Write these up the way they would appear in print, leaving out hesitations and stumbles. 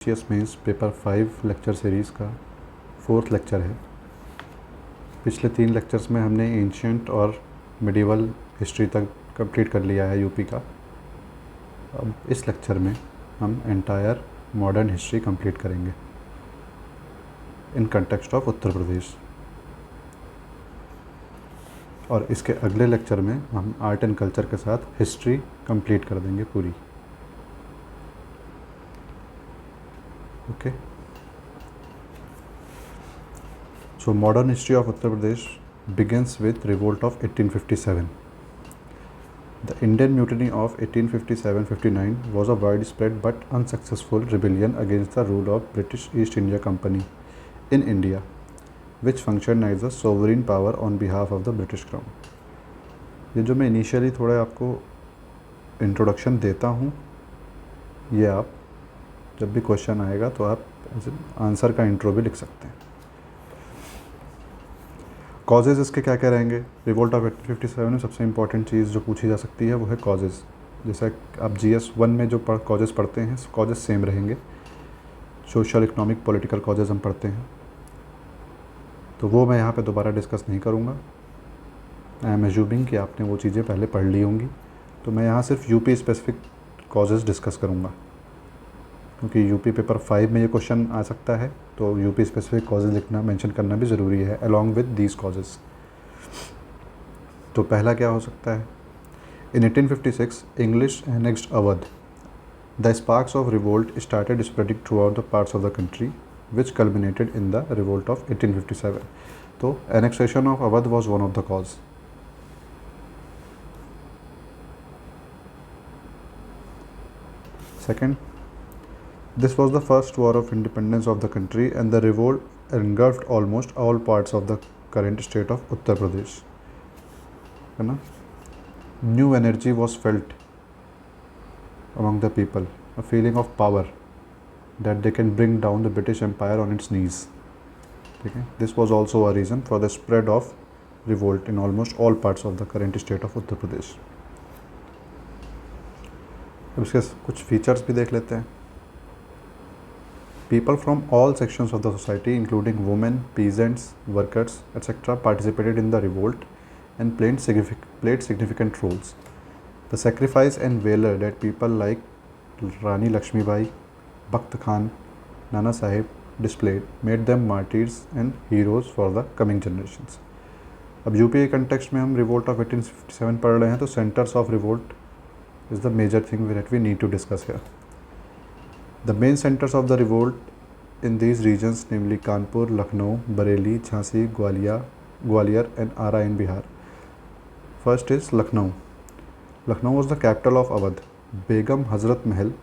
GS mains paper 5 lecture series का 4th lecture है। पिछले 3 लेक्चर्स में हमने एंशियंट और मिडिवल हिस्ट्री तक कंप्लीट कर लिया है यूपी का। अब इस लेक्चर में हम एंटायर मॉडर्न हिस्ट्री कंप्लीट करेंगे in context of Uttar Pradesh. और इसके अगले लेक्चर में हम आर्ट एंड कल्चर के साथ हिस्ट्री कंप्लीट कर देंगे पूरी। Okay, so modern history of Uttar Pradesh begins with revolt of 1857. The Indian Mutiny of 1857-59 was a widespread but unsuccessful rebellion against the rule of British East India Company in India, which functioned as a sovereign power on behalf of the British Crown. ये जो मैं initially थोड़ा आपको introduction देता हूँ, ये आप जब भी क्वेश्चन आएगा तो आप आंसर का इंट्रो भी लिख सकते हैं। कॉजेज़ इसके क्या क्या रहेंगे? रिवोल्ट ऑफ 1857 में सबसे इंपॉर्टेंट चीज़ जो पूछी जा सकती है वो है कॉजेज़। जैसा आप GS 1 में जो कॉजेज़ पढ़ते हैं, कॉजेज़ सेम रहेंगे। सोशल, इकोनॉमिक, पॉलिटिकल कॉजेज़ हम पढ़ते हैं, तो वो मैं यहाँ पे दोबारा डिस्कस नहीं करूँगा। आई एम एज्यूमिंग कि आपने वो चीज़ें पहले पढ़ ली होंगी, तो मैं यहाँ सिर्फ यूपी स्पेसिफिक कॉजेज़ डिस्कस करूँगा, क्योंकि यूपी पेपर 5 में ये क्वेश्चन आ सकता है, तो यूपी स्पेसिफिक कॉजेज़ लिखना, मेंशन करना भी ज़रूरी है अलॉन्ग विद दीज कॉजेज़। तो पहला क्या हो सकता है? इन 1856 English annexed Awadh. The sparks of revolt started spreading through out the parts of the country which culminated in the revolt of 1857। तो annexation of Awadh was one of the cause. Second, this was the first war of independence of the country and the revolt engulfed almost all parts of the current state of Uttar Pradesh. है ना? New energy was felt among the people, a feeling of power that they can bring down the British Empire on its knees. ठीक है? This was also a reason for the spread of revolt in almost all parts of the current state of Uttar Pradesh. अब इसके कुछ features भी देख लेते हैं। People from all sections of the society, including women, peasants, workers, etc., participated in the revolt and played significant roles. The sacrifice and valor that people like Rani Lakshmi Bai, Bakht Khan, Nana Sahib displayed made them martyrs and heroes for the coming generations. अब UP के context में हम revolt of 1857 पढ़ रहे हैं, तो centres of revolt is the major thing that we need to discuss here. The main centers of the revolt in these regions, namely Kanpur, Lucknow, Bareilly, Jhansi, Gwalior and Ara in Bihar. First is Lucknow. Lucknow was the capital of Awadh. Begum Hazrat Mahal,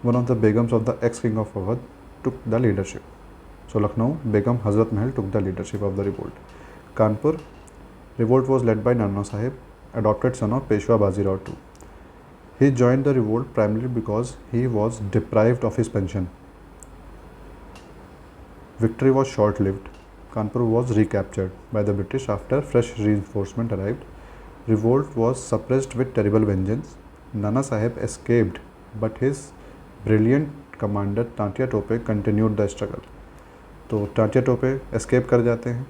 one of the Begums of the ex-king of Awadh, took the leadership. So Lucknow, Begum Hazrat Mahal took the leadership of the revolt. Kanpur, revolt was led by Nana Sahib, adopted son of Peshwa Bajirao II. He joined the revolt primarily because he was deprived of his pension. Victory was short-lived. Kanpur was recaptured by the British after fresh reinforcement arrived. Revolt was suppressed with terrible vengeance. Nana Sahib escaped, but his brilliant commander Tatia Tope continued the struggle. तो Tatia Tope escape कर जाते हैं,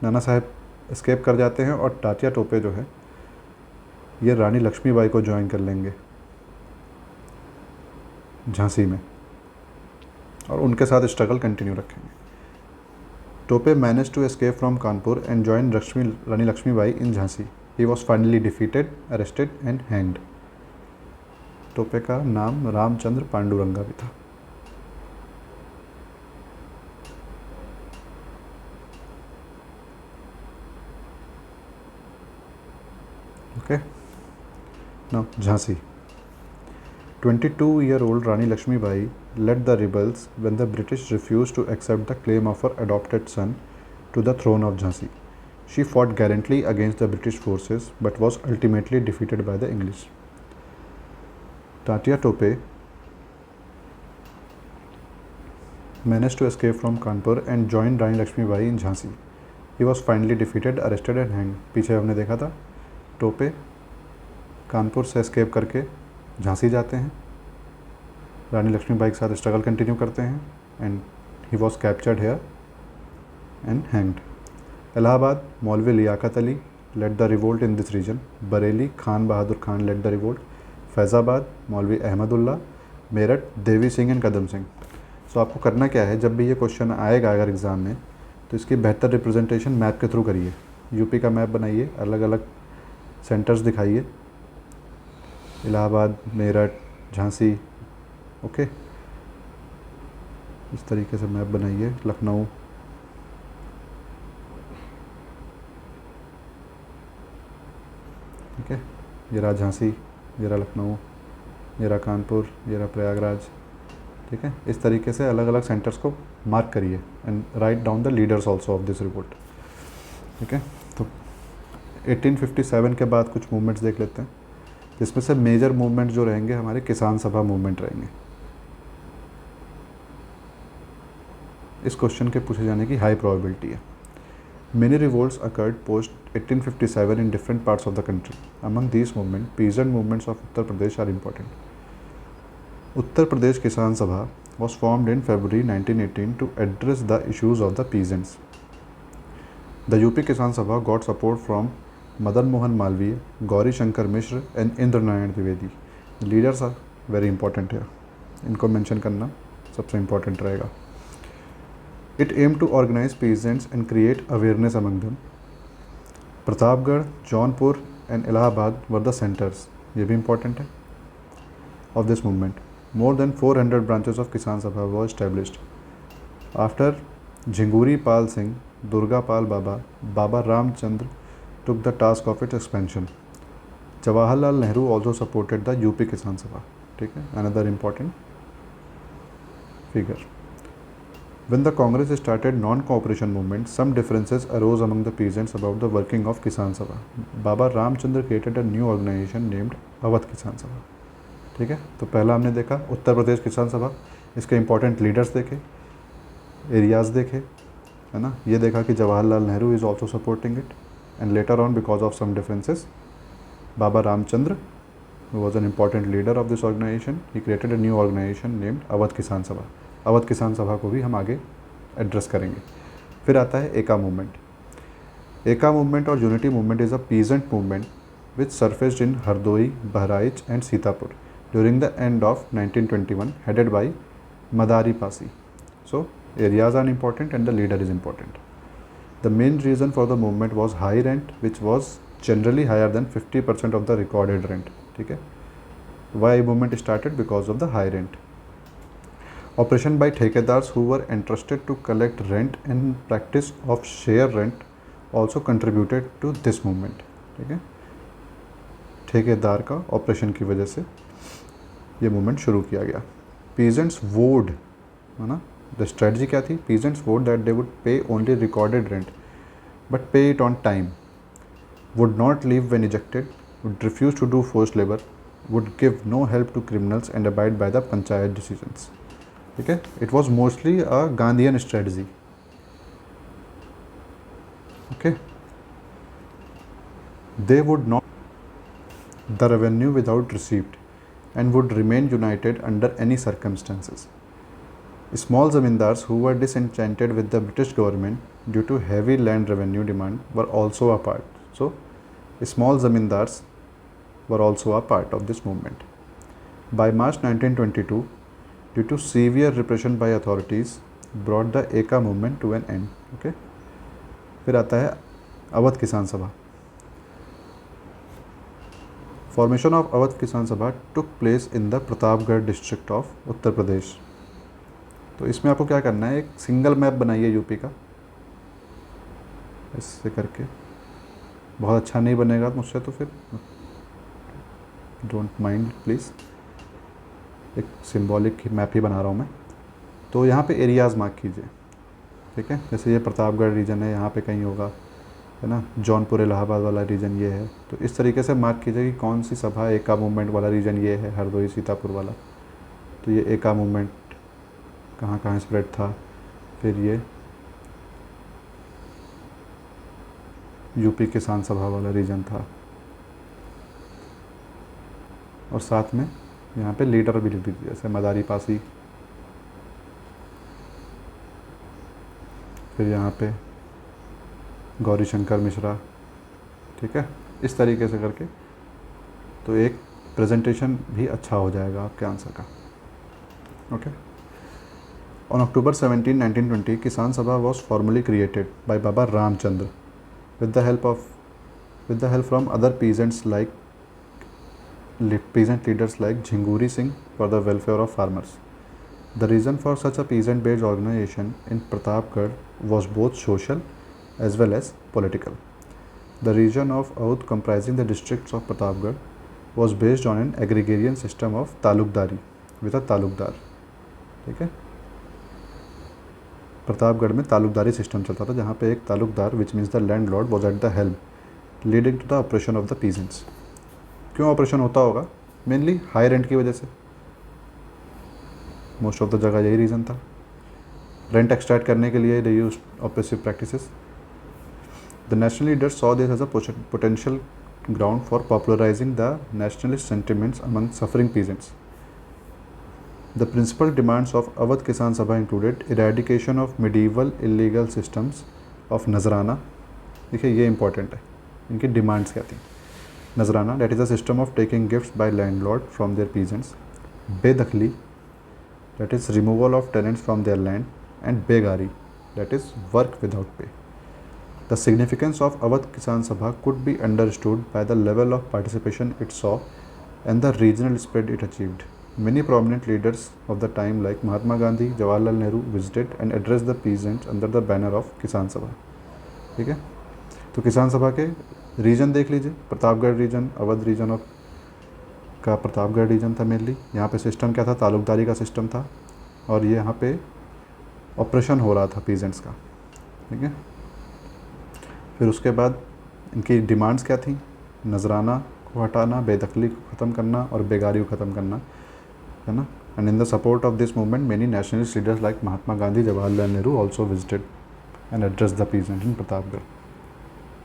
नाना साहब escape कर जाते हैं, और टाटिया टोपे जो है ये रानी लक्ष्मीबाई को ज्वाइन कर लेंगे झांसी में, और उनके साथ स्ट्रगल कंटिन्यू रखेंगे. Tope manage to escape from Kanpur and join Rani Lakshmibai in Jhansi. He was finally defeated, arrested and hanged. Tope का नाम रामचंद्र पांडुरंगा भी था. Okay, now Jhansi. 22-year-old Rani Lakshmi Bai led the rebels when the British refused to accept the claim of her adopted son to the throne of Jhansi. She fought gallantly against the British forces but was ultimately defeated by the English. Tatia Tope managed to escape from Kanpur and joined Rani Lakshmi Bai in Jhansi. He was finally defeated, arrested and hanged. पीछे हमने देखा था टोपे कानपुर से escape करके झांसी जाते हैं, रानी लक्ष्मीबाई के साथ स्ट्रगल कंटिन्यू करते हैं and he was captured here and hanged. Allahabad, Maulvi Liaquat Ali led the revolt in this region. Bareilly, Khan Bahadur Khan led the revolt. Faizabad, मौलवी अहमदुल्ला. मेरठ, देवी सिंह एंड कदम सिंह। सो आपको करना क्या है, जब भी ये क्वेश्चन आएगा अगर एग्ज़ाम में, तो इसकी बेहतर रिप्रेजेंटेशन मैप के थ्रू करिए। यूपी का मैप बनाइए, अलग अलग सेंटर्स दिखाइए, इलाहाबाद, मेरठ, झांसी, ओके, इस तरीके से मैप बनाइए। लखनऊ, ठीक है, ये रहा झांसी, ये रहा लखनऊ, ये रहा कानपुर, ये रहा प्रयागराज, ठीक है। इस तरीके से अलग अलग सेंटर्स को मार्क करिए and write down the leaders also of this report, ठीक है। तो 1857 के बाद कुछ मूवमेंट्स देख लेते हैं, जिसमें से मेजर मूवमेंट जो रहेंगे हमारे किसान सभा मूवमेंट रहेंगे। इस क्वेश्चन के पूछे जाने की हाई प्रोबेबिलिटी है। Many revolts occurred post 1857 in different parts of the country. Among these movements, peasant movements of Uttar Pradesh are important. Uttar Pradesh Kisan Sabha was formed in February 1918 to address the issues of the peasants. The UP Kisan Sabha got support from Madan Mohan Malviya, Gauri Shankar Mishra and Indra Nayan Trivedi. The leaders are very important here. इनको mention करना सबसे important रहेगा। It aimed to organize peasants and create awareness among them. Pratapgarh, Jaunpur and Allahabad were the centers, ये भी important है, of this movement. More than 400 branches of Kisan Sabha were established. After Jhinguri Pal Singh, Durga Pal Baba, Baba Ramchandra took the task of its expansion. Jawaharlal Nehru also supported the UP Kisan Sabha, ठीक है, another important figure. When the Congress started non-cooperation movement, some differences arose among the peasants about the working of Kisan Sabha. Baba Ramchandra created a new organization named Awadh किसान सभा, ठीक है। तो पहला हमने देखा उत्तर प्रदेश किसान सभा, इसके इंपॉर्टेंट लीडर्स देखे, एरियाज देखे, है ना। ये देखा कि Jawaharlal Nehru is also supporting it and later on because of some differences Baba Ramchandra was an important leader of this organization. He created a new organization named Awadh किसान सभा। अवध किसान सभा को भी हम आगे एड्रेस करेंगे। फिर आता है एका मूवमेंट। एका मूवमेंट और unity movement is a peasant movement which surfaced in Hardoi, Bahraich and Sitapur during the end of 1921 headed by Madari Pasi. So areas are important and the leader is important. The main reason for the movement was high rent, which was generally higher than 50% of the recorded rent, ठीक है। Why movement started? Because of the high rent. Operation by ठेकेदार्स who were entrusted to collect rent and practice of share rent also contributed to this movement, ठीक है। ठेकेदार का operation की वजह से ये मूवमेंट शुरू किया गया। Peasants vowed, है ना, the strategy क्या थी? Peasants vowed that they would pay only recorded rent but pay it on time, would not leave when ejected, would refuse to do forced labor, would give no help to criminals and abide by the panchayat decisions, ठीक है। It was mostly a Gandhian strategy, okay. They would not the revenue without receipt and would remain united under any circumstances. Small zamindars who were disenchanted with the British government due to heavy land revenue demand were also a part. So, small zamindars were also a part of this movement. By March 1922, due to severe repression by authorities, brought the Eka movement to an end. Okay. फिर आता है अवध किसान सभा। Formation of Awadh किसान Sabha took place in the Pratapgarh district of उत्तर प्रदेश। तो इसमें आपको क्या करना है, एक सिंगल मैप बनाइए यूपी का, इससे करके। बहुत अच्छा नहीं बनेगा मुझसे तो फिर डोंट माइंड प्लीज़, एक सिंबॉलिक मैप ही बना रहा हूँ मैं। तो यहाँ पे एरियाज़ मार्क कीजिए, ठीक है। जैसे ये प्रतापगढ़ रीजन है, यहाँ पे कहीं होगा, है ना। जौनपुर इलाहाबाद वाला रीजन ये है, तो इस तरीके से मार्क कीजिए कि कौन सी सभा एका मूवमेंट वाला रीजन ये है, हरदोई सीतापुर वाला। तो ये एका मूवमेंट कहाँ कहाँ स्प्रेड था, फिर ये यूपी किसान सभा वाला रीजन था, और साथ में यहाँ पे लीडर भी लिख दीजिए, जैसे मदारी पासी, फिर यहाँ पे गौरी शंकर मिश्रा, ठीक है, इस तरीके से करके तो एक प्रेजेंटेशन भी अच्छा हो जाएगा आपके आंसर का। ओके। ऑन October 17, 1920, किसान सभा was formally created by Baba Ramchandra with the help of with the help from other peasant leaders like Jhinguri Singh for the welfare of farmers. The reason for such a peasant-based organization in Pratapgarh was both social as well as political. The region of Audh, comprising the districts of Pratapgarh, was based on an agrarian system of talukdari with a talukdar. ठीक है, प्रतापगढ़ में तालुकदारी system चलता था, जहाँ पे एक taluqdar which means the land was at the help leading to the operation of the peasants. क्यों operation होता होगा? मेनली हाई रेंट की वजह से, मोस्ट ऑफ द जगह यही रीज़न था। रेंट एक्सट्रैक्ट करने के लिए they use oppressive practices. The national leaders saw this as a potential ground for popularising the nationalist sentiments among suffering peasants. The principal demands of Awadh Kisan Sabha included eradication of medieval illegal systems of नजराना। देखिए ये important है, इनकी demands क्या थी। नजराना, that is a system of taking gifts by landlord from their peasants. बेदखली, that is removal of tenants from their land. And बेगारी, that is work without pay. The significance of Awadh Kisan Sabha could be understood by the level of participation it saw and the regional spread it achieved. Many prominent leaders of the time like Mahatma Gandhi, Jawaharlal Nehru visited and addressed the peasants under the banner of किसान सभा। ठीक है, तो किसान सभा के region देख लीजिए, Pratapgarh region, Awadh region of का प्रतापगढ़ रीजन था मेनली। यहाँ पे सिस्टम क्या था? तालुकदारी का सिस्टम था, और ये यहाँ पे ऑपरेशन हो रहा था पीजेंट्स का। ठीक है, फिर उसके बाद इनकी डिमांड्स क्या थी? नजराना को हटाना, बेदखली को ख़त्म करना और बेगारी को ख़त्म करना, है ना। And in the support of this movement many nationalist leaders like Mahatma Gandhi, Jawaharlal Nehru also visited and address the peasant in Pratapgarh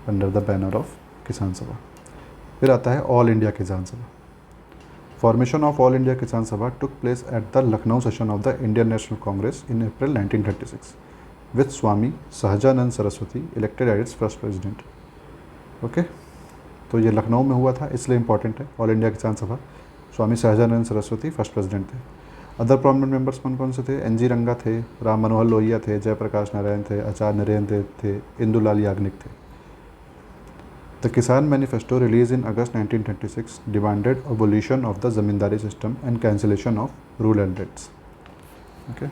under the banner of किसान सभा। फिर आता है ऑल इंडिया किसान सभा। Formation of All India Kisan Sabha took place at the Lucknow session of the Indian National Congress in April 1936 with Swami Sahajanand Saraswati elected as its first president. Okay, तो ये लखनऊ में हुआ था, इसलिए इंपॉर्टेंट है ऑल इंडिया किसान सभा। स्वामी सहजानंद सरस्वती फर्स्ट प्रेसिडेंट थे। अदर प्रोमिनेंट मेंबर्स कौन कौन से थे? एन.जी. रंगा थे, राम मनोहर लोहिया थे, जयप्रकाश नारायण थे, आचार्य नरेंद्र देव थे, इंदुलाल याग्निक थे। The Kisan manifesto released in August 1936 demanded abolition of the zamindari system and cancellation of rule and debts. Okay,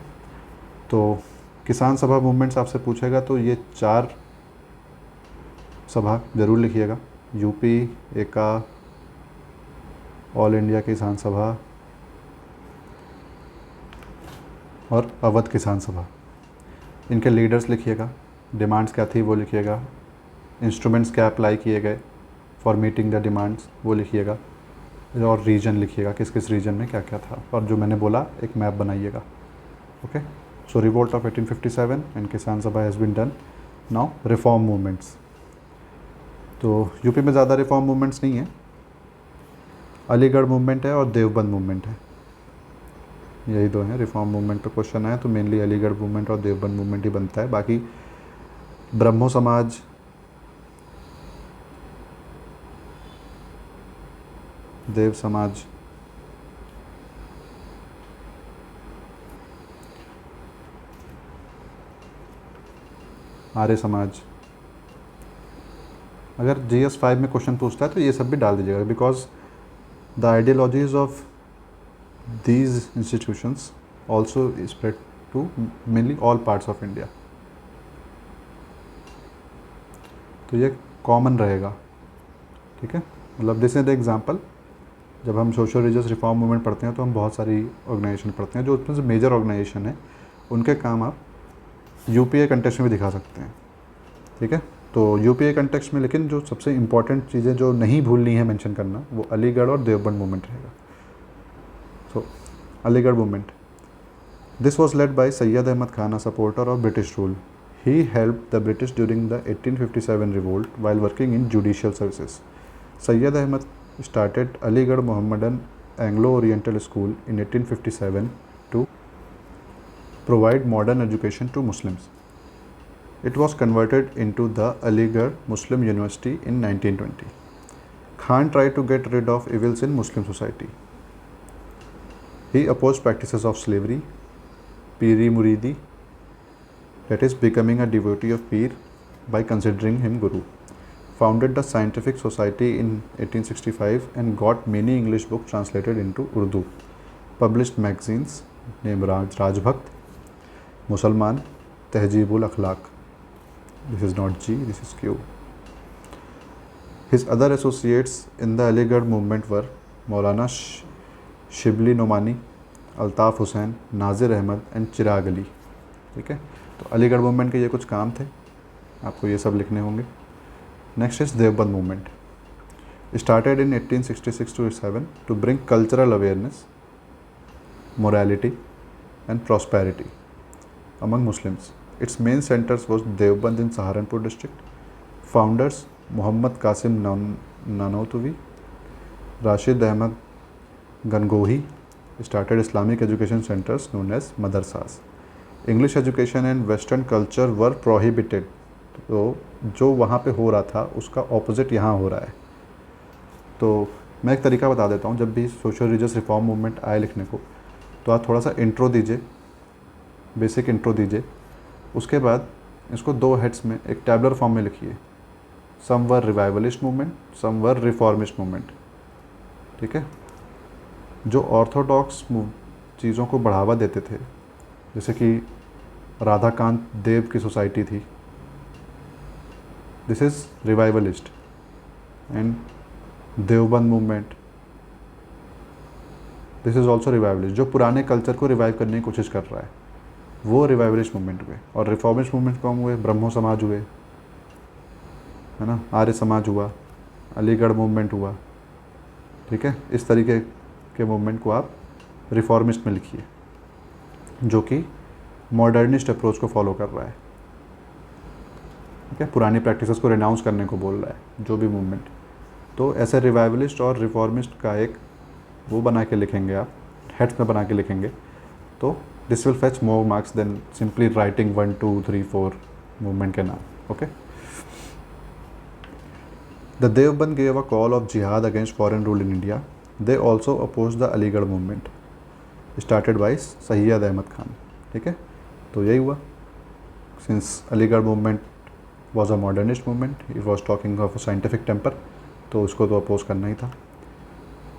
तो किसान सभा मूवमेंट्स आपसे पूछेगा तो ये 4 सभा जरूर लिखिएगा, यूपी, एका, ऑल इंडिया किसान सभा और अवध किसान सभा। इनके लीडर्स लिखिएगा, डिमांड्स क्या थी वो लिखिएगा, इंस्ट्रूमेंट्स क्या अप्लाई किए गए फॉर मीटिंग द डिमांड्स वो लिखिएगा, और रीजन लिखिएगा, किस किस रीजन में क्या क्या था, और जो मैंने बोला एक मैप बनाइएगा। Okay, so revolt of 1857 and Kisan Sabha has been done. Now reform movements. तो यूपी में ज़्यादा रिफॉर्म मूवमेंट्स नहीं है, अलीगढ़ मूवमेंट है और देवबंद मूवमेंट है, यही दो हैं। रिफॉर्म मूवमेंट पे क्वेश्चन आया तो मेनली अलीगढ़ मूवमेंट और देवबंद मूवमेंट ही बनता है। बाकी ब्रह्मो समाज, देव समाज, आर्य समाज, अगर GS5 में क्वेश्चन पूछता है तो ये सब भी डाल दीजिएगा, because the ideologies of these institutions also spread to mainly all parts of India। तो ये कॉमन रहेगा, ठीक है। मतलब दिस इज द एग्जांपल, जब हम सोशल रिलीजियस रिफॉर्म मूवमेंट पढ़ते हैं तो हम बहुत सारी ऑर्गेनाइजेशन पढ़ते हैं, जो उसमें से मेजर ऑर्गेनाइजेशन है उनके काम आप यूपीए कंटेक्स्ट में भी दिखा सकते हैं, ठीक है। तो यूपीए कंटेक्स्ट में लेकिन जो सबसे इंपॉर्टेंट चीज़ें जो नहीं भूलनी है मेंशन करना, वो अलीगढ़ और देवबंद मूवमेंट रहेगा। So Aligarh movement, this was led by Syed Ahmad Khan, a supporter of British rule. He helped the British during the 1857 revolt while working in judicial services। Syed Ahmad started Aligarh Mohammedan Anglo-Oriental School in 1857 to provide modern education to Muslims. It was converted into the Aligarh Muslim University in 1920. Khan tried to get rid of evils in Muslim society. He opposed practices of slavery, Piri Muridi, that is becoming a devotee of Pir by considering him Guru. Founded the Scientific Society in 1865 and got many English books translated into Urdu. Published magazines named Rajbhakt, Musalman, Tehzeeb-ul Akhlaq. This is not G, this is Q. His other associates in the Aligarh movement were Maulana Shibli Nomani, Altaf Hussain, Nazir Ahmad and Chirag Ali. ठीक है, तो Aligarh movement के ये कुछ काम थे, आपको ये सब लिखने होंगे. Next is Deoband movement. Started in 1866-7 to bring cultural awareness, morality and prosperity among Muslims. Its main centers was Deoband in Saharanpur district. Founders Muhammad Qasim Nanotwi, Rashid Ahmad Gangohi started Islamic education centers known as madrasas. English education and Western culture were prohibited. तो जो वहाँ पे हो रहा था उसका opposite यहाँ हो रहा है. तो मैं एक तरीका बता देता हूँ, जब भी सोशल रिलीजियस रिफॉर्म मूवमेंट आए लिखने को तो आप थोड़ा सा इंट्रो दीजिए, बेसिक इंट्रो दीजिए. उसके बाद इसको दो हेड्स में एक टैबलर फॉर्म में लिखिए. सम वर रिवाइवलिस्ट मूवमेंट, सम वर रिफॉर्मिस्ट मूवमेंट. ठीक है, जो ऑर्थोडॉक्स चीज़ों को बढ़ावा देते थे, जैसे कि राधाकांत देव की सोसाइटी थी, this is revivalist. And Deoband movement, this is also revivalist. जो पुराने कल्चर को रिवाइव करने की कोशिश कर रहा है वो रिवाइवलिस्ट मूवमेंट हुए. और रिफॉर्मिस्ट मूवमेंट कौन हुए? ब्रह्मो समाज हुए, है ना, आर्य समाज हुआ, अलीगढ़ मूवमेंट हुआ. ठीक है, इस तरीके के मूवमेंट को आप रिफॉर्मिस्ट में लिखिए, जो कि मॉडर्निस्ट अप्रोच को फॉलो कर रहा है. ठीक है, पुरानी प्रैक्टिसेस को रिनाउंस करने को बोल रहा है जो भी मूवमेंट. तो ऐसे रिवाइवलिस्ट और रिफॉर्मिस्ट का एक वो बना के लिखेंगे आप, हेड्स में बना के लिखेंगे, तो this will fetch more marks than simply writing 1 2 3 4 movement के नाम. Okay. The Deoband gave a call of jihad against foreign rule in India. They also oppose the Aligarh movement started by Syed Ahmad Khan. ठीक है, तो यही हुआ. Since Aligarh movement was a modernist movement, it was talking of a scientific temper, तो उसको तो oppose करना ही था.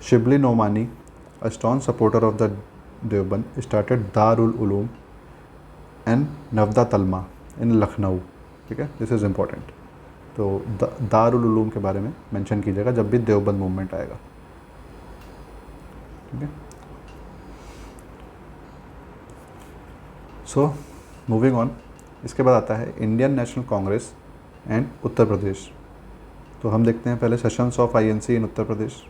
Shibli Nomani, a staunch supporter of the Deoband, started Darul Uloom and Nadwatul Ulama in Lucknow. ठीक है, दिस इज़ इम्पॉर्टेंट. तो दारुल उलूम के बारे में मेंशन कीजिएगा जब भी देवबंद मूवमेंट आएगा. ठीक है, सो मूविंग ऑन. इसके बाद आता है इंडियन नेशनल कांग्रेस एंड उत्तर प्रदेश. तो हम देखते हैं पहले सेशंस ऑफ INC इन उत्तर प्रदेश.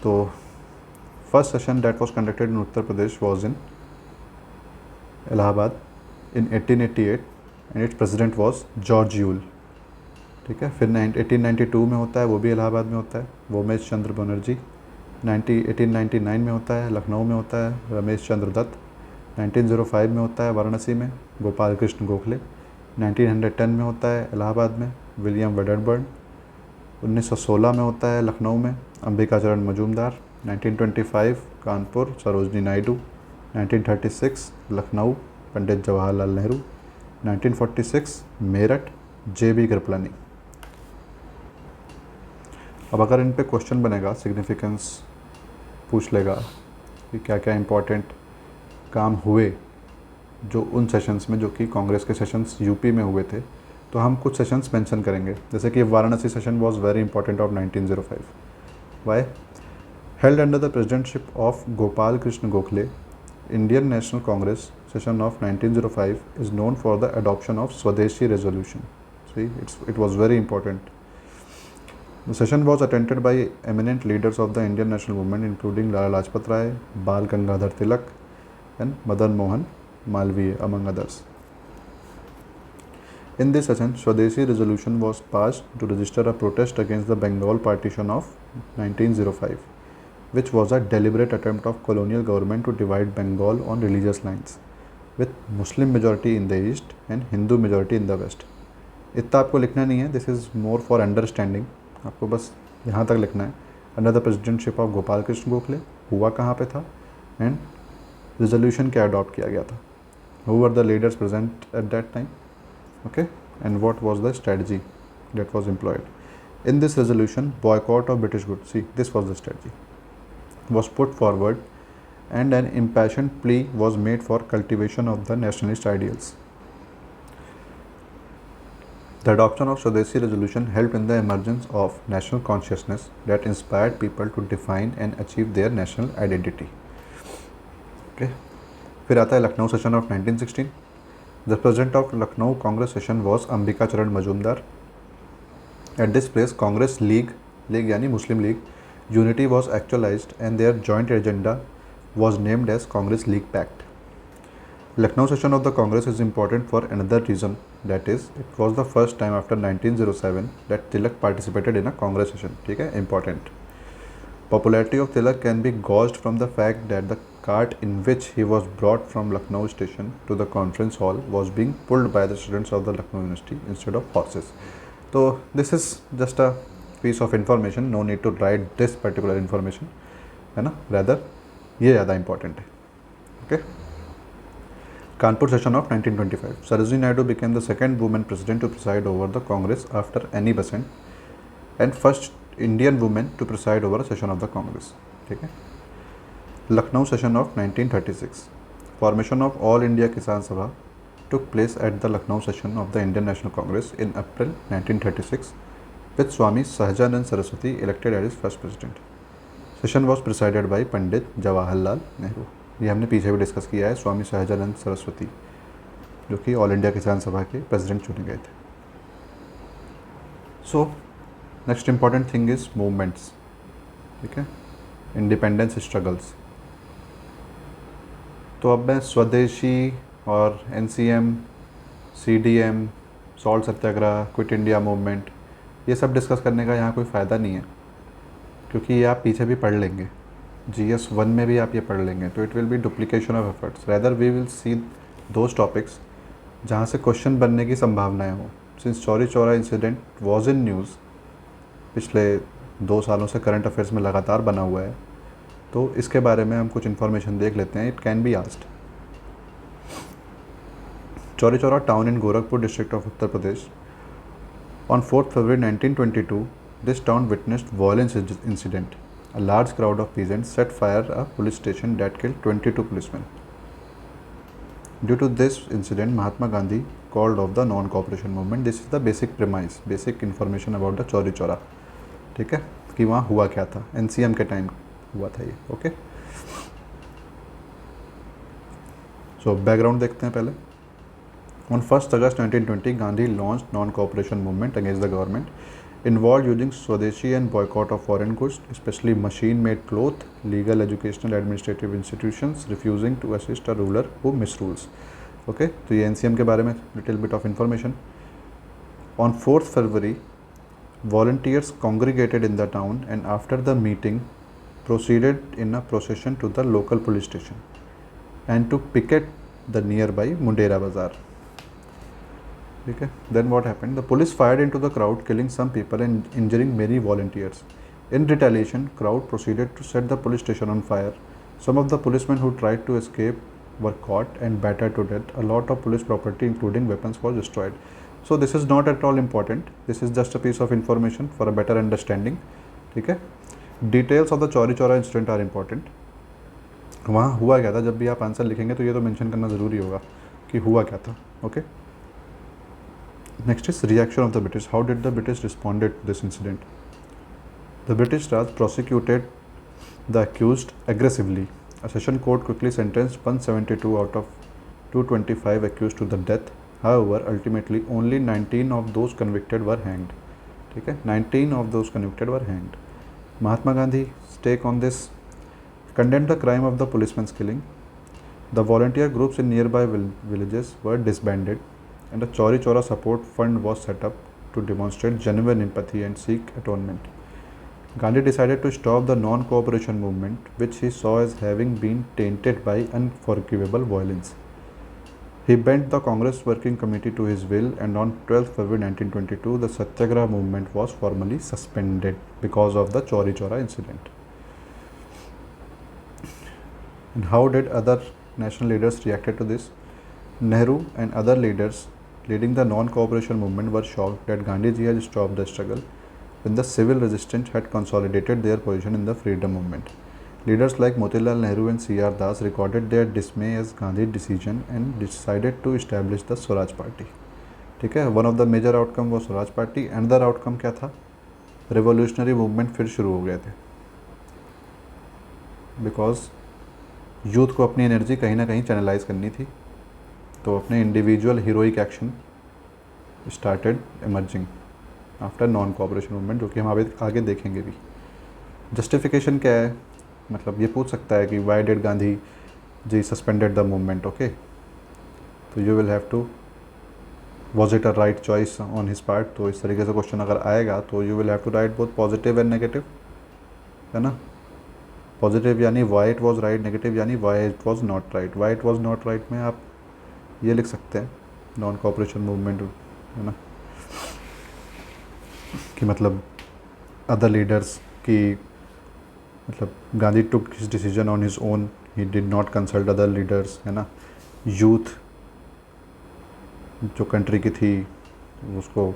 तो first session that was conducted in Uttar Pradesh was in Allahabad in 1888 and it's president was George Yule. ठीक है, फिर 1892 में होता है, वो भी इलाहाबाद में होता है, वोमेश चंद्र बनर्जी. 1899 में होता है, लखनऊ में होता है, रमेश चंद्र दत्त. 1905 में होता है, वाराणसी में, गोपाल कृष्ण गोखले. 1910 में होता है, इलाहाबाद में, विलियम वेडरबर्न. 1916 में होता है, लखनऊ में, अंबिकाचरण मजूमदार. 1925 कानपुर, सरोजनी नायडू. 1936 लखनऊ, पंडित जवाहरलाल नेहरू. 1946 मेरठ, JB कृपलानी. अब अगर इन पे क्वेश्चन बनेगा, सिग्निफिकेंस पूछ लेगा कि क्या क्या इम्पोर्टेंट काम हुए जो उन सेशंस में, जो कि कांग्रेस के सेशंस यूपी में हुए थे, तो हम कुछ सेशंस मेंशन करेंगे. जैसे कि Varanasi session was very important of 1905. Why? Held under the presidentship of Gopal Krishna Gokhale, Indian National Congress session of 1905 is known for the adoption of swadeshi resolution. See, it was very important. The session was attended by eminent leaders of the Indian national movement, including Lala Lajpat Rai, Bal Gangadhar Tilak, and Madan Mohan Malviya, among others. In this session, Swadeshi resolution was passed to register a protest against the Bengal partition of 1905. which was a deliberate attempt of colonial government to divide Bengal on religious lines, with Muslim majority in the east and Hindu majority in the west. इतना आपको लिखना नहीं है, this is more for understanding, आपको बस यहाँ तक लिखना है. Under the presidentship of Gopal Krishna Gokhale, हुआ कहाँ पे था, एंड रिजोल्यूशन क्या अडॉप्ट किया गया था, who were the leaders present at that time, okay, and what was the strategy that was employed. In this resolution, boycott of British goods, see, this was the strategy, was put forward, and an impassioned plea was made for cultivation of the nationalist ideals. The adoption of Swadeshi resolution helped in the emergence of national consciousness that inspired people to define and achieve their national identity. Okay. फिर आता है Lucknow session of 1916. The president of Lucknow Congress session was Ambika Charan Majumdar. At this place, Congress League यानी Muslim League, unity was actualized and their joint agenda was named as Congress League Pact. Lucknow session of the Congress is important for another reason, that is, it was the first time after 1907 that Tilak participated in a Congress session. ठीक है, important. Popularity of Tilak can be gauged from the fact that the cart in which he was brought from Lucknow station to the conference hall was being pulled by the students of the Lucknow University instead of horses. तो this is just a piece of information, no need to write this particular information, है ना, rather ये ज़्यादा important है. Okay. Kanpur session of 1925. Sarojini Naidu became the second women president to preside over the Congress after Annie Besant, and first Indian women to preside over a session of the Congress. ठीक है. Lucknow session of 1936. Formation of All India Kisan Sabha took place at the Lucknow session of the Indian National Congress in April 1936, with Swami Sahajanand Saraswati elected as its first president. Session was presided by Pandit Jawaharlal Nehru. ये हमने पीछे भी discuss किया है, स्वामी सहजानंद सरस्वती जो कि all India Kisan सभा के प्रेसिडेंट चुने गए थे. So next important thing is movements. ठीक है, इंडिपेंडेंस स्ट्रगल्स. तो अब मैं स्वदेशी और NCM, CDM, सॉल्ट सत्याग्रह, क्विट इंडिया मूवमेंट, ये सब डिस्कस करने का यहाँ कोई फ़ायदा नहीं है, क्योंकि ये आप पीछे भी पढ़ लेंगे, GS 1 में भी आप ये पढ़ लेंगे, तो it will be duplication of efforts. Rather we will see those topics जहाँ से क्वेश्चन बनने की संभावनाएं हो. Since Chauri Chaura incident was in news, पिछले 2 सालों से करंट अफेयर्स में लगातार बना हुआ है, तो इसके बारे में हम कुछ इन्फॉर्मेशन देख लेते हैं. It can be asked. Chauri Chaura town in Gorakhpur district of Uttar Pradesh. On 4th February 1922, this town witnessed violence incident. A large crowd of peasants set fire a police station that killed 22 policemen. Due to this incident, Mahatma Gandhi called off the non-cooperation movement. This is the basic premise, basic information about the Chauri Chaura. ठीक है, कि वहाँ हुआ क्या था, NCM के time हुआ था ये. ओके. सो बैकग्राउंड देखते हैं पहले. On 1st August 1920, Gandhi launched non-cooperation movement against the government, involved using Swadeshi and boycott of foreign goods, especially machine-made cloth, legal, educational, administrative institutions, refusing to assist a ruler who misrules. Okay, तो ये NCM के बारे में little bit of information. On 4th February, volunteers congregated in the town and after the meeting proceeded in a procession to the local police station and to picket the nearby Mundera Bazaar. ठीक है. Then what happened? The police fired into the crowd, killing some people and injuring many volunteers. In retaliation, crowd proceeded to set the police station on fire. Some of the policemen who tried to escape were caught and battered to death. A lot of police property, including weapons, was destroyed. So this is not at all important. This is just a piece of information for a better understanding. ठीक है. Details of the Chauri Chaura incident are important. वहाँ हुआ क्या था, जब भी आप answer लिखेंगे तो ये तो मेंशन करना ज़रूरी होगा कि हुआ क्या था. Okay. Next is reaction of the British. How did the British responded to this incident? The British Raj prosecuted the accused aggressively. A session court quickly sentenced 172 out of 225 accused to the death. However, ultimately only 19 of those convicted were hanged. ठीक है, 19 of those convicted were hanged. Mahatma Gandhi's take on this: condemned the crime of the policeman's killing. The volunteer groups in nearby villages were disbanded, and a Chauri Chaura support fund was set up to demonstrate genuine empathy and seek atonement. Gandhi decided to stop the non-cooperation movement, which he saw as having been tainted by unforgivable violence. He bent the Congress Working Committee to his will, and on 12 February 1922, the Satyagraha movement was formally suspended because of the Chauri Chaura incident. And how did other national leaders reacted to this? Nehru and other leaders leading the non-cooperation movement were shocked that Gandhiji had stopped the struggle when the civil resistance had consolidated their position in the freedom movement. Leaders like Motilal Nehru and C.R. Das recorded their dismay as Gandhi's decision and decided to establish the Swaraj Party. ठीक है, one of the major outcome वो Swaraj party. Another outcome क्या था? Revolutionary movement फिर शुरू हो गए थे, बिकॉज यूथ को अपनी एनर्जी कहीं ना कहीं चैनलाइज करनी थी, तो अपने individual heroic action started emerging after non cooperation movement, जो कि हम आगे देखेंगे भी. जस्टिफिकेशन क्या है? मतलब ये पूछ सकता है कि why did Gandhi ji suspended the movement. Okay, तो you will have to was it a right choice on his part. तो इस तरीके से क्वेश्चन अगर आएगा तो you will have to write both positive and negative, है ना. पॉजिटिव यानी why it was right, negative यानी why it was not right. Why it was not right में आप ये लिख सकते हैं नॉन कोऑपरेशन मूवमेंट, है ना, कि मतलब अदर लीडर्स की, मतलब Gandhi took his decision on his own, he did not consult other leaders, है ना. यूथ जो कंट्री की थी उसको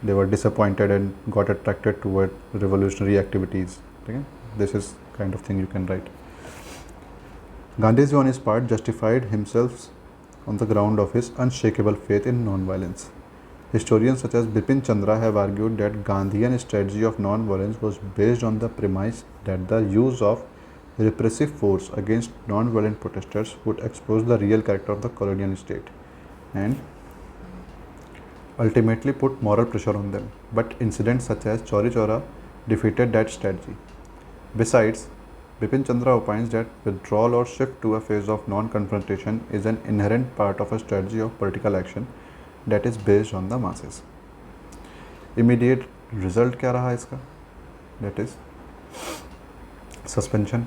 they were disappointed and got attracted toward revolutionary activities. ठीक है, this is kind of thing you can write. Gandhiji on his part justified himself on the ground of his unshakable faith in non-violence. Historians such as Bipin Chandra have argued that Gandhian strategy of non-violence was based on the premise that the use of repressive force against non-violent protesters would expose the real character of the colonial state and ultimately put moral pressure on them. But incidents such as Chauri Chaura defeated that strategy. Besides, Bipin Chandra opines that withdrawal or shift to a phase of non-confrontation is an inherent part of a strategy of political action that is based on the masses. Immediate result क्या रहा इसका? That is suspension.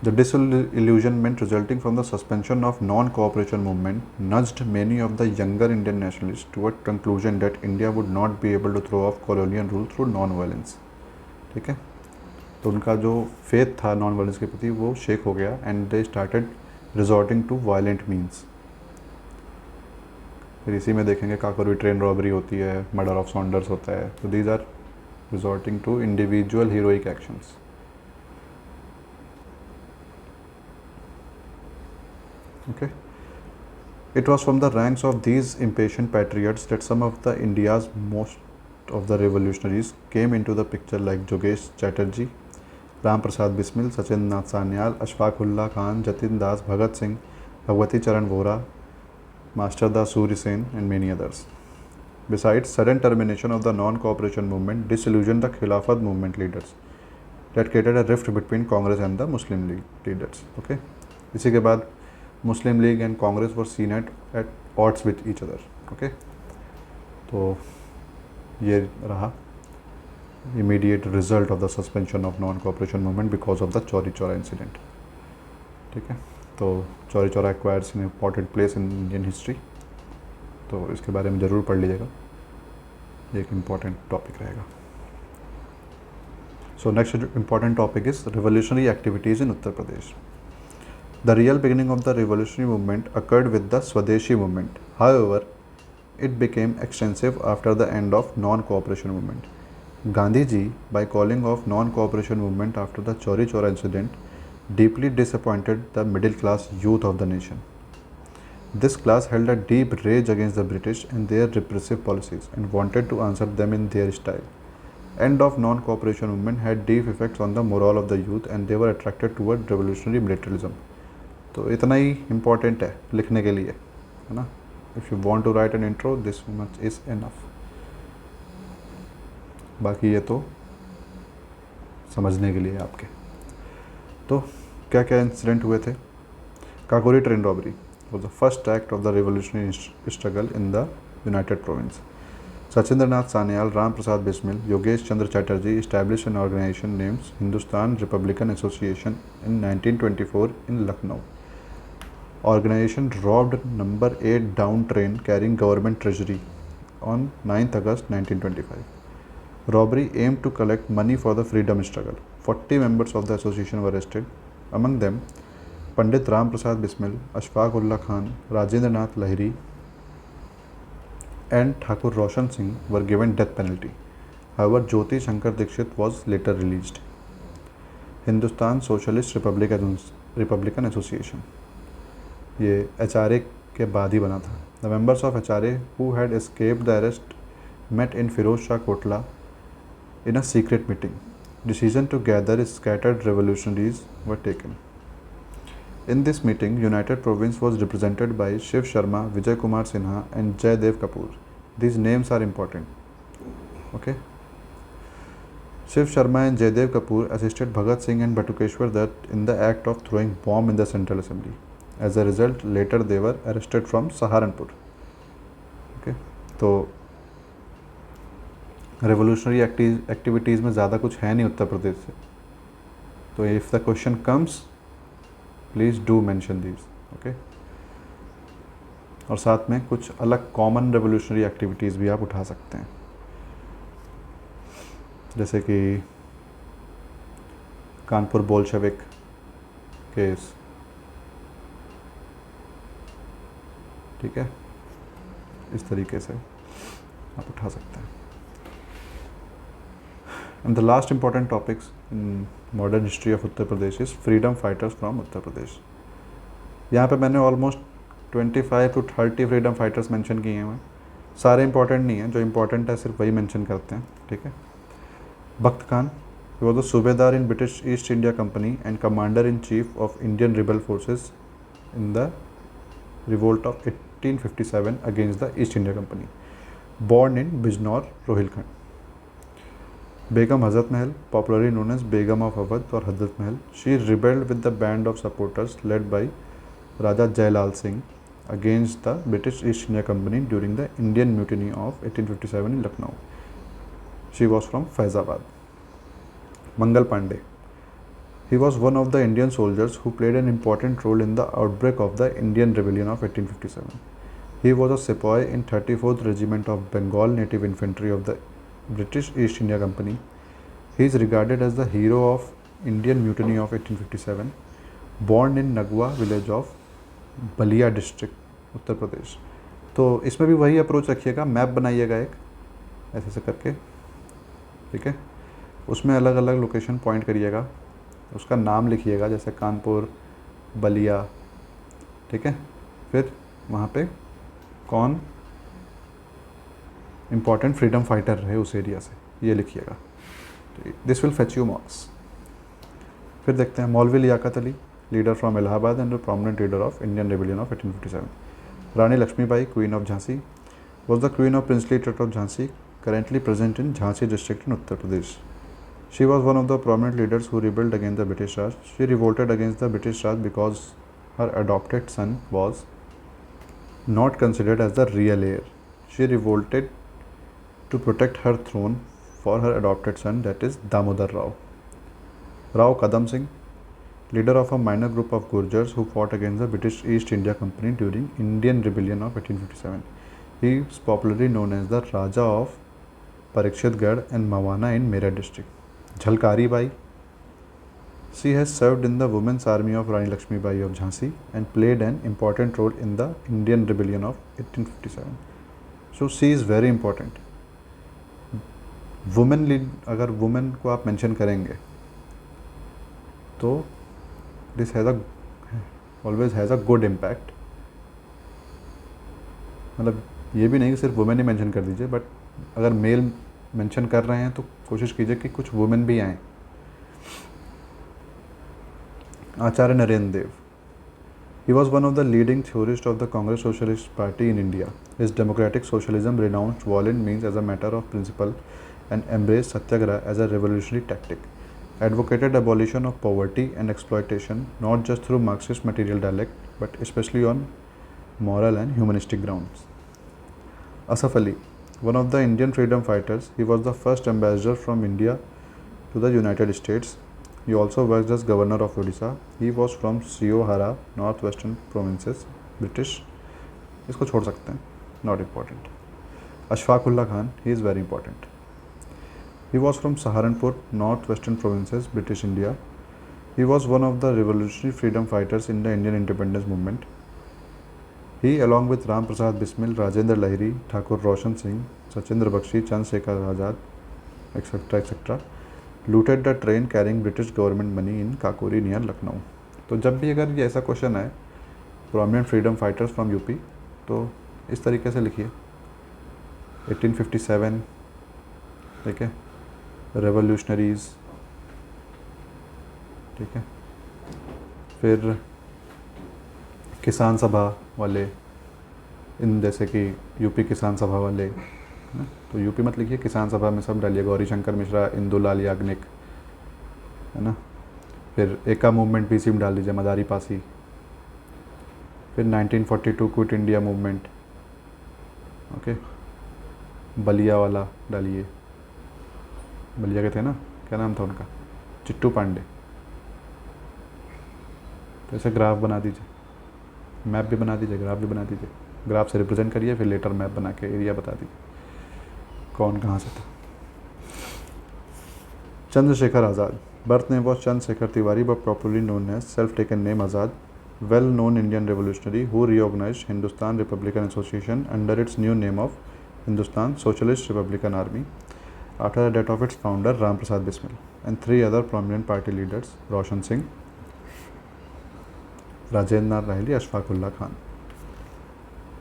The disillusionment resulting from the suspension of non-cooperation movement nudged many of the younger Indian nationalists toward conclusion that India would not be able to throw off colonial rule through non-violence. ठीक है, तो उनका जो faith था non violence के प्रति वो shake हो गया and they started resorting to violent means. फिर इसी में देखेंगे काकोरी ट्रेन रॉबरी होती है, मर्डर ऑफ सॉन्डर्स होता है. तो these are resorting to individual heroic actions. Okay. It was from the ranks of these impatient patriots that some of the India's most of the revolutionaries came into the picture, like Jogesh Chatterjee, Ram Prasad Bismil, Sachin Nath Sanyal, Ashfaq Ullah Khan, Jatin Das, Bhagat Singh, Bhagwati Charan Vora, Master Da Suri Sen, and many others. Besides, sudden termination of the non-cooperation movement disillusioned the Khilafat movement leaders. That created a rift between Congress and the Muslim League leaders. Okay. इसी के बाद Muslim League and Congress were seen at odds with each other. Okay, तो ये रहा immediate result of the suspension of non-cooperation movement because of the Chauri Chaura incident. ठीक है, तो Chauri Chaura acquires an important place in Indian history, तो इसके बारे में ज़रूर पढ़ लीजिएगा, एक important topic रहेगा. So next important topic is revolutionary activities in Uttar Pradesh. The real beginning of the revolutionary movement occurred with the Swadeshi movement. However, it became extensive after the end of non-cooperation movement. Gandhiji, by calling off non-cooperation movement after the Chauri Chaura incident, deeply disappointed the middle class youth of the nation. This class held a deep rage against the British and their repressive policies and wanted to answer them in their style. End of non-cooperation movement had deep effects on the morale of the youth and they were attracted toward revolutionary militarism. तो इतना ही important है लिखने के लिए, है ना. If you want to write an intro this much is enough. बाकी ये तो समझने के लिए आपके. तो क्या क्या इंसिडेंट हुए थे? Kakori train robbery was the first act of the revolutionary struggle in the United Province. Sachindranath Sanyal, Ram Prasad Bismil, Yogesh Chandra Chatterjee established an organization named Hindustan Republican Association in 1924 in Lucknow. Organization robbed number 8 down train carrying government treasury on 9th August 1925. Robbery aimed to collect money for the freedom struggle. 40 members of the association were arrested. Among them, Pandit Ram Prasad Bismil, Ashfaq Ullah Khan, Rajendra Nath Lahiri, and Thakur Roshan Singh were given death penalty. However, Jyoti Shankar Dikshit was later released. Hindustan Socialist Republican association, ये HRA के बाद ही बना था. The members of HRA who had escaped the arrest met in Firoz Shah Kotla in a secret meeting. Decision to gather scattered revolutionaries were taken. In this meeting, United Province was represented by Shiv Sharma, Vijay Kumar Sinha and Jaydev Kapoor. These names are important. Okay. Shiv Sharma and Jaydev Kapoor assisted Bhagat Singh and Batukeshwar Dutt in the act of throwing bomb in the Central Assembly. As a result, later they were arrested from Saharanpur. Okay. तो revolutionary activities में ज़्यादा कुछ है नहीं उत्तर प्रदेश से. तो if the question comes, please do mention these. Okay. और साथ में कुछ अलग कॉमन रेवोल्यूशनरी एक्टिविटीज़ भी आप उठा सकते हैं, जैसे कि कानपुर बोल्शेविक केस. ठीक है, इस तरीके से आप उठा सकते हैं. And the last important topics in modern history of Uttar Pradesh is freedom fighters from Uttar Pradesh. यहाँ पे मैंने almost 25 to 30 freedom fighters mention किए हैं. सारे important नहीं हैं, जो important है सिर्फ वही mention करते हैं. ठीक है. बख्त खान, he was the सूबेदार in British East India Company and commander in chief of Indian rebel forces in the revolt of 1857 against the East India Company. Born in Bijnor, Rohilkhand. Begum Hazrat Mahal, popularly known as Begum of Awadh or Hazrat Mahal, she rebelled with the band of supporters led by Raja Jailal Singh against the British East India Company during the Indian Mutiny of 1857 in Lucknow. She was from Faizabad. Mangal Pandey. He was one of the Indian soldiers who played an important role in the outbreak of the Indian Rebellion of 1857. He was a sepoy in 34th Regiment of Bengal Native Infantry of the British East India Company. He is regarded as the hero of Indian Mutiny of 1857. Born in Nagwa village of Ballia district, Uttar Pradesh. तो इसमें भी वही approach रखिएगा, map बनाइएगा एक ऐसे से करके. ठीक है. उसमें अलग अलग लोकेशन पॉइंट करिएगा, उसका नाम लिखिएगा, जैसे कानपुर, बलिया. ठीक है. फिर वहाँ पे कौन इम्पॉर्टेंट फ्रीडम फाइटर रहे उस एरिया से, ये लिखिएगा. This will fetch you marks. फिर देखते हैं Maulvi Liaquat Ali, leader from Allahabad and prominent leader of Indian rebellion of 1857. Rani Lakshmibai, queen of Jhansi, was the queen of princely state of Jhansi, currently present in Jhansi district in Uttar Pradesh. She was one of the prominent leaders who rebelled against the British Raj. She revolted against the British Raj because her adopted son was not considered as the real heir. She revolted to protect her throne for her adopted son, that is Damodar Rao. Rao Kadam Singh, leader of a minor group of Gurjars who fought against the British East India Company during Indian Rebellion of 1857. He is popularly known as the Raja of Parikshitgarh and Mawana in Meerut district. Jhalkari Bai, she has served in the Women's Army of Rani Lakshmi Bai of Jhansi and played an important role in the Indian Rebellion of 1857. So she is very important. Women lead, अगर women को आप mention करेंगे तो this has always has a good impact. मतलब ये भी नहीं कि सिर्फ वुमेन ही मेंशन कर दीजिए, बट अगर मेल मेंशन कर रहे हैं तो कोशिश कीजिए कि कुछ वुमेन भी आएँ. आचार्य नरेंद्र देव, he was one of the leading theorists of the Congress Socialist Party in India. His democratic socialism renounced violent means as a matter of principle and embraced satyagraha as a revolutionary tactic. Advocated abolition of poverty and exploitation not just through Marxist material dialect but especially on moral and humanistic grounds. Asaf Ali, One of the Indian freedom fighters, he was the first ambassador from India to the United States. He also worked as governor of Odisha. He was from Siohara, northwestern provinces, British. इसको छोड़ सकते हैं, not important. Ashfaq Ullah Khan, he is very important. He was from Saharanpur, northwestern provinces, British India. He was one of the revolutionary freedom fighters in the Indian independence movement. He, along with Ram Prasad Bismil, Rajendra Lahiri, Thakur Roshan Singh, Sachendra Bakshi, Chandrasekhar Azad, etc., looted the train carrying British government money in Kakuri near Lucknow. तो जब भी अगर ये ऐसा question है, prominent freedom fighters from UP, तो इस तरीके से लिखिए. 1857, ठीक है, रेवोल्यूशनरीज, ठीक है, फिर किसान सभा वाले, इन जैसे कि यूपी किसान सभा वाले, है ना, तो यूपी मत लिखिए, किसान सभा में सब डालिए, गौरी शंकर मिश्रा, इंदुलाल याग्निक, है ना, फिर एका मूवमेंट पीसी में डाल दीजिए, मदारी पासी, फिर 1942 quit India movement, okay, Ballia वाला डालिए, बलिया के थे ना, क्या नाम था उनका, चिट्टू पांडे. तो ऐसे ग्राफ बना दीजिए, मैप भी बना दीजिए, ग्राफ भी बना दीजिए, ग्राफ से रिप्रेजेंट करिए, फिर लेटर मैप बना के एरिया बता दीजिए कौन कहाँ से था. Chandrashekhar Azad, birth name was Chandrashekhar Tiwari but properly known as self taken name Azad. Well known Indian revolutionary who reorganised Hindustan Republican Association under its new name of Hindustan Socialist Republican Army after the death of its founder Ram Prasad Bismil, and 3 other prominent party leaders, Roshan Singh, Rajendra Lahiri, Ashfaq Ullah Khan.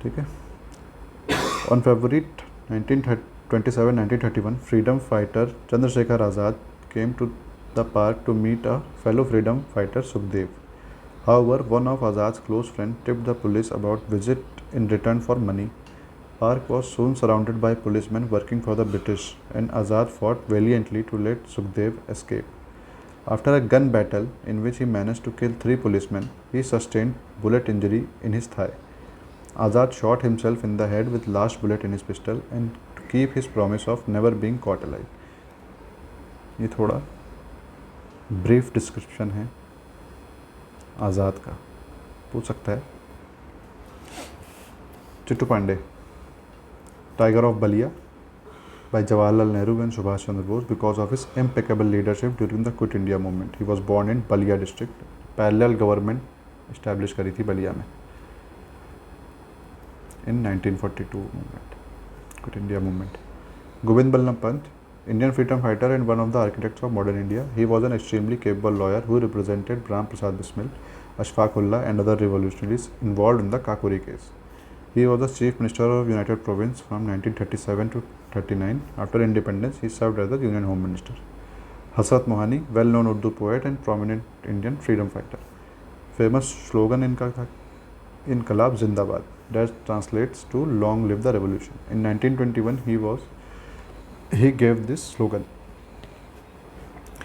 ठीक है. On February 27, 1931, freedom fighter Chandrasekhar Azad came to the park to meet a fellow freedom fighter Sukhdev. However, one of Azad's close friends tipped the police about visit in return for money. Park was soon surrounded by policemen working for the British, and Azad fought valiantly to let Sukhdev escape. After a gun battle in which he managed to kill 3 policemen, he sustained bullet injury in his thigh. Azad shot himself in the head with last bullet in his pistol and to keep his promise of never being caught alive. ये थोड़ा brief description है आज़ाद का, पूछ सकता है. Chittu Pandey, Tiger of Balia by Jawaharlal Nehru and Subhash Chandra Bose because of his impeccable leadership during the Quit India movement. He was born in Balia district. Parallel government established करी थी बलिया में in 1942 movement, Quit India movement. Govind Ballam Pant, Indian freedom fighter and one of the architects of modern India. He was an extremely capable lawyer who represented Ram Prasad Bismil, Ashfaq Ullah and other revolutionaries involved in the Kakuri case. He was the Chief Minister of United Province from 1937 to 39. After independence, he served as the Union Home Minister. Hasrat Mohani, well-known Urdu poet and prominent Indian freedom fighter. Famous slogan इनका था इनकलाब जिंदाबाद, that translates to long live the revolution. In 1921, he gave this slogan.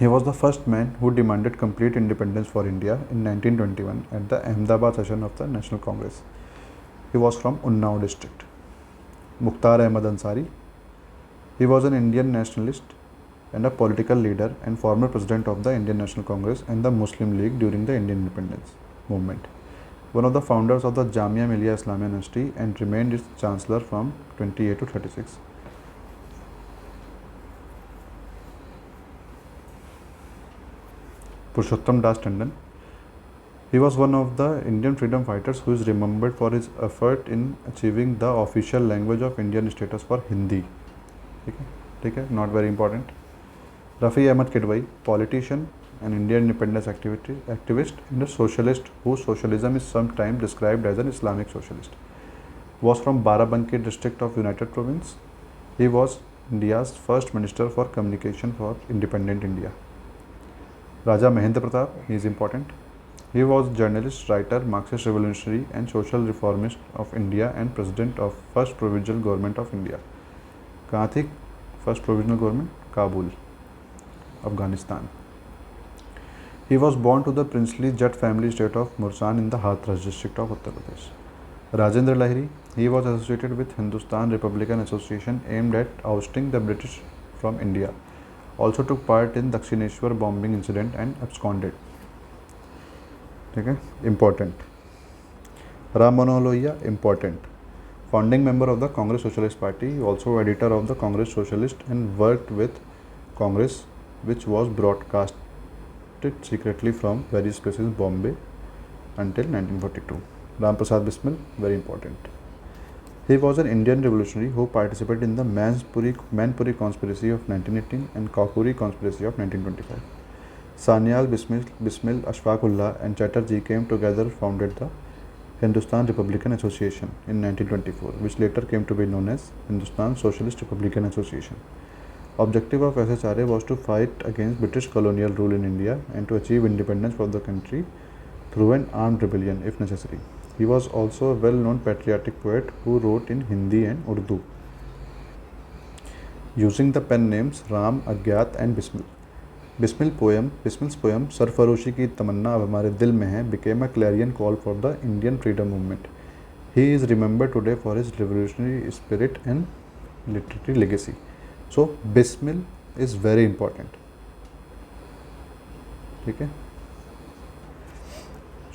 He was the first man who demanded complete independence for India in 1921 at the Ahmedabad session of the National Congress. He was from Unnao district. Mukhtar Ahmad Ansari. He was an Indian nationalist and a political leader and former president of the Indian National Congress and the Muslim League during the Indian independence movement. One of the founders of the Jamia Millia Islamia University and remained its chancellor from 28 to 36. Purushottam Das Tandon. He was one of the Indian freedom fighters who is remembered for his effort in achieving the official language of Indian status for Hindi. ठीक है, not very important. Rafi Ahmad Kidwai, politician, an Indian independence activist and a socialist whose socialism is sometimes described as an Islamic socialist. Was from Barabanki district of United Province. He was India's first minister for communication for independent India. Raja Mahendra Pratap, he is important. He was journalist, writer, Marxist revolutionary and social reformist of India and president of first provisional government of India. कहाँ थी first provisional government? Kabul, Afghanistan. He was born to the princely Jat family state of Mursan in the Hathras district of Uttar Pradesh. Rajendra Lahiri, he was associated with Hindustan Republican Association aimed at ousting the British from India. Also took part in Dakshineshwar bombing incident and absconded. ठीक है, important. Ram Manohar Lohia, important. Founding member of the Congress Socialist Party, also editor of the Congress Socialist and worked with Congress, which was broadcasted secretly from various places in Bombay until 1942. Ram Prasad Bismil, very important. He was an Indian revolutionary who participated in the Manpuri conspiracy of 1918 and Kakuri conspiracy of 1925. Sanyal, Bismil, Ashfaqullah and Chatterjee came together founded the Hindustan Republican Association in 1924, which later came to be known as Hindustan Socialist Republican Association. Objective of SHRA was to fight against British colonial rule in India and to achieve independence for the country through an armed rebellion if necessary. He was also a well-known patriotic poet who wrote in Hindi and Urdu using the pen names Ram, Agyat and Bismil. Bismil's poem सरफरोशी की तमन्ना अब हमारे दिल में है became a clarion call for the Indian freedom movement. He is remembered today for his revolutionary spirit and literary legacy. So Bismil is very important. ठीक है.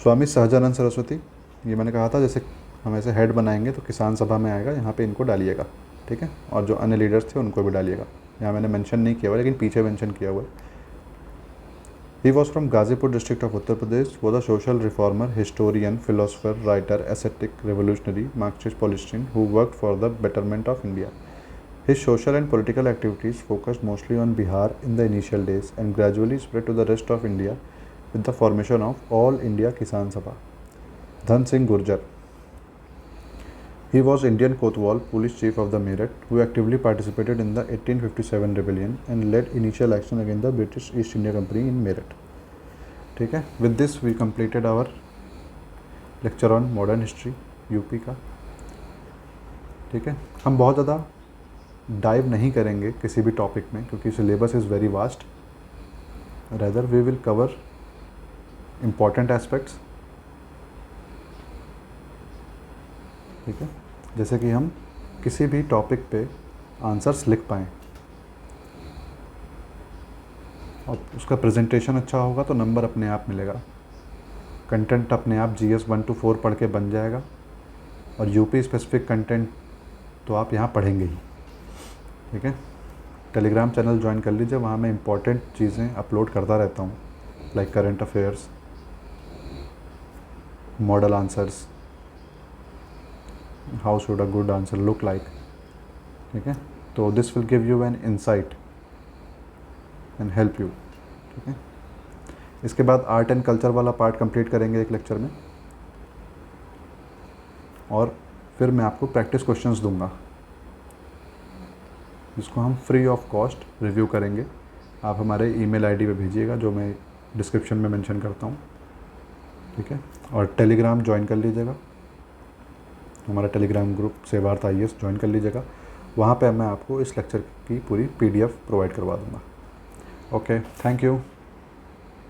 स्वामी सहजानंद सरस्वती, ये मैंने कहा था जैसे हम ऐसे हेड बनाएंगे तो किसान सभा में आएगा, यहाँ पे इनको डालिएगा, ठीक है, और जो अन्य लीडर्स थे उनको भी डालिएगा. यहाँ मैंने मेंशन नहीं किया हुआ लेकिन पीछे मेंशन किया हुआ है. He was from Ghazipur district of Uttar Pradesh, was a social reformer, historian, philosopher, writer, ascetic, revolutionary, Marxist politician who worked for the betterment of India. His social and political activities focused mostly on Bihar in the initial days and gradually spread to the rest of India with the formation of All India Kisan Sabha. Dhan Singh Gurjar. He was Indian Kotwal, police chief of the Meerut, who actively participated in the 1857 rebellion and led initial action against the British East India Company in Meerut. ठीक है. With this we completed our lecture on modern history UP का. ठीक है. हम बहुत ज़्यादा dive नहीं करेंगे किसी भी टॉपिक में क्योंकि syllabus is very vast. Rather we will cover important aspects. ठीक है. जैसे कि हम किसी भी टॉपिक पे आंसर्स लिख पाएँ और उसका प्रेजेंटेशन अच्छा होगा तो नंबर अपने आप मिलेगा. कंटेंट अपने आप GS 1 to 4 पढ़ के बन जाएगा और यूपी स्पेसिफिक कंटेंट तो आप यहाँ पढ़ेंगे ही. ठीक है. टेलीग्राम चैनल ज्वाइन कर लीजिए, वहाँ मैं इंपॉर्टेंट चीज़ें अपलोड करता रहता हूँ like current affairs, model answers, how should a good answer look like. ठीक है. तो this will give you an insight and help you. ठीक है. इसके बाद आर्ट एंड कल्चर वाला पार्ट कंप्लीट करेंगे एक लेक्चर में और फिर मैं आपको प्रैक्टिस क्वेश्चंस दूंगा जिसको हम फ्री ऑफ कॉस्ट रिव्यू करेंगे. आप हमारे ईमेल आईडी पे भेजिएगा जो मैं डिस्क्रिप्शन में मेंशन करता हूँ. ठीक है. और टेलीग्राम ज्वाइन कर लीजिएगा, हमारा टेलीग्राम ग्रुप सेवार्थ IAS ज्वाइन कर लीजिएगा. वहाँ पे मैं आपको इस लेक्चर की पूरी PDF प्रोवाइड करवा दूँगा. Okay, thank you.